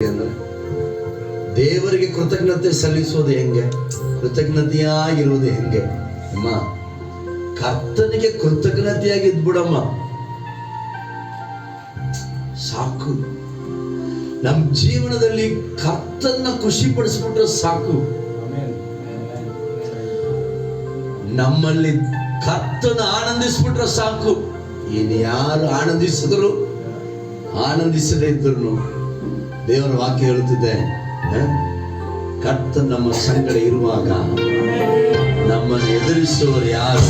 ಅಂದ್ರೆ ದೇವರಿಗೆ ಕೃತಜ್ಞತೆ ಸಲ್ಲಿಸೋದು ಹೆಂಗೆ, ಕೃತಜ್ಞತೆಯಾಗಿರುವುದು ಹೆಂಗೆ ಅಮ್ಮ? ಕರ್ತನಿಗೆ ಕೃತಜ್ಞತೆಯಾಗಿ ಇದ್ಬಿಡಮ್ಮ, ಸಾಕು. ನಮ್ಮ ಜೀವನದಲ್ಲಿ ಕರ್ತನ ಖುಷಿ ಪಡಿಸ್ಬಿಟ್ರೆ ಸಾಕು. ನಮ್ಮಲ್ಲಿ ಕರ್ತನ ಆನಂದಿಸ್ಬಿಟ್ರೆ ಸಾಕು. ಇನ್ನು ಯಾರು ಆನಂದಿಸಿದ್ರು ಆನಂದಿಸದೇ ಇದ್ರು ದೇವರ ವಾಕ್ಯ ಹೇಳುತ್ತಿದೆ, ಕರ್ತನ ನಮ್ಮ ಸಂಗಡ ಇರುವಾಗ ನಮ್ಮನ್ನು ಎದುರಿಸುವವರು ಯಾರು?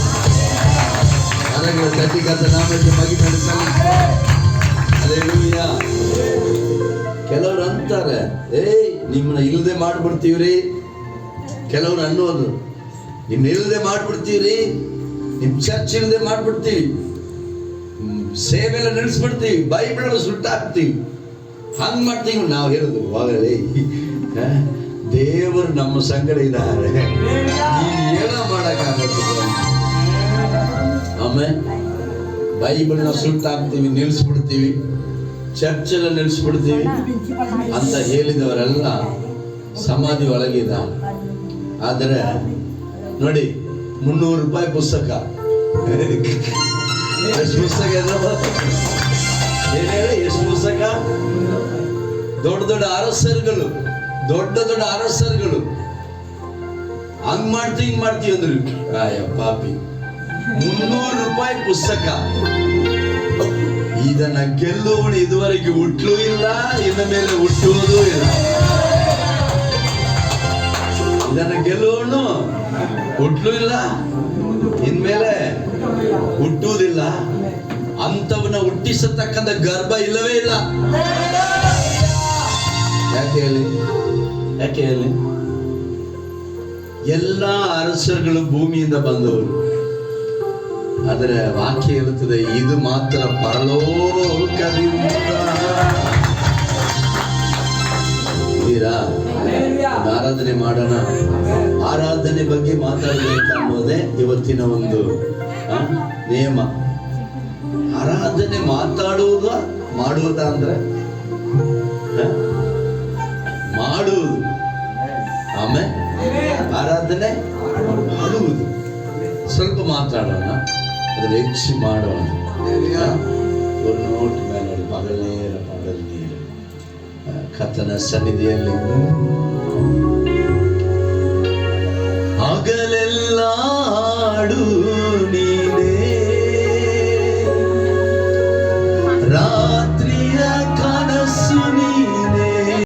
ಕರಗಳ ತಟ್ಟಿ ಕರ್ತನ ನಾಮಕ್ಕೆ ಮಹಿಮೆ ಸಲ್ಲಿಸಲಿ. ಹಲ್ಲೆಲೂಯಾ. ಕೆಲವರು ಅಂತಾರೆ, ನಿಮ್ಮನ್ನ ಇಲ್ಲದೆ ಮಾಡ್ಬಿಡ್ತೀವ್ರಿ. ಕೆಲವ್ರು ಅನ್ನೋದು, ನಿಮ್ಮನ್ನ ಇಲ್ಲದೆ ಮಾಡ್ಬಿಡ್ತೀವ್ರಿ, ನಿಮ್ ಚರ್ಚ್ ಇಲ್ಲದೆ ಮಾಡ್ಬಿಡ್ತೀವಿ, ಸೇವೆ ಎಲ್ಲ ನಿಲ್ಲಿಸ್ಬಿಡ್ತೀವಿ, ಬೈಬಲ್ ಸುಟ್ಟಾಕ್ತೀವಿ, ಹಂಗ್ ಮಾಡ್ತೀವಿ. ನಾವು ಹೇಳುದು ಹೋಗಲೇ, ದೇವರು ನಮ್ಮ ಸಂಗಡ ಇದ್ದಾರೆ, ನೀನು ಏನೋ ಮಾಡಕ್ಕಾಗಲ್ಲ. ಆಮೇಲೆ ಬೈಬಲ್ನ ಸುಟ್ಟಾಕ್ತೀವಿ, ನಿಲ್ಲಿಸ್ಬಿಡ್ತೀವಿ, ಚರ್ಚ್ ಎಲ್ಲ ನಿಲ್ಲಿಸ್ಬಿಡ್ತೀವಿ ಅಂತ ಹೇಳಿದವರೆಲ್ಲ ಸಮಾಧಿ ಒಳಗಿದ್ದಾರೆ. ಆದರೆ ನೋಡಿ, 300 ರೂಪಾಯಿ ಪುಸ್ತಕ, ಎಷ್ಟು ಪುಸ್ತಕ ಎಷ್ಟು ಪುಸ್ತಕ? ದೊಡ್ಡ ದೊಡ್ಡ ಅರಸರುಗಳು ಹಂಗ್ ಮಾಡ್ತೀವಿ ಹಿಂಗ್ ಮಾಡ್ತೀವಿ ಅಂದ್ರು. ಪಾಪಿ, 300 ರೂಪಾಯಿ ಪುಸ್ತಕ. ಇದನ್ನ ಗೆಲ್ಲುವನು ಇದುವರೆಗೆ ಹುಟ್ಟಲೂ ಇಲ್ಲ, ಇನ್ನ ಮೇಲೆ ಹುಟ್ಟುವುದೂ ಇಲ್ಲ. ಇದನ್ನ ಗೆಲ್ಲುವನು ಹುಟ್ಟಲೂ ಇಲ್ಲ, ಇನ್ಮೇಲೆ ಹುಟ್ಟುವುದಿಲ್ಲ. ಅಂತವನ್ನ ಹುಟ್ಟಿಸತಕ್ಕಂಥ ಗರ್ಭ ಇಲ್ಲವೇ ಇಲ್ಲ. ಯಾಕೆ ಹೇಳಿ? ಎಲ್ಲ ಅರಸರುಗಳು ಭೂಮಿಯಿಂದ ಬಂದವರು. ಆದರೆ ವಾಕ್ಯ ಹೇಳುತ್ತದೆ, ಇದು ಮಾತ್ರ ಪರಲೋಕದಿಂದ. ಆರಾಧನೆ ಮಾಡೋಣ. ಆರಾಧನೆ ಬಗ್ಗೆ ಮಾತಾಡಬೇಕು ಅನ್ನೋದೇ ಇವತ್ತಿನ ಒಂದು ನಿಯಮ. ಆರಾಧನೆ ಮಾಡುವುದ ಅಂದ್ರೆ ಮಾಡುವುದು, ಆಮೇಲೆ ಆರಾಧನೆ ಮಾಡುವುದು. ಸ್ವಲ್ಪ ಮಾತಾಡೋಣ, ಅದ್ರ ಹೆಚ್ಚು ಮಾಡೋಣ. ಒಂದು ನೋಟ್ ಮೇಲೆ ಪಗಲೇರ ಪಗಲ್ ನೀರು ಕರ್ತನ ಸನ್ನಿಧಿಯಲ್ಲಿ ಹಗಲೆಲ್ಲ ಹಾಡು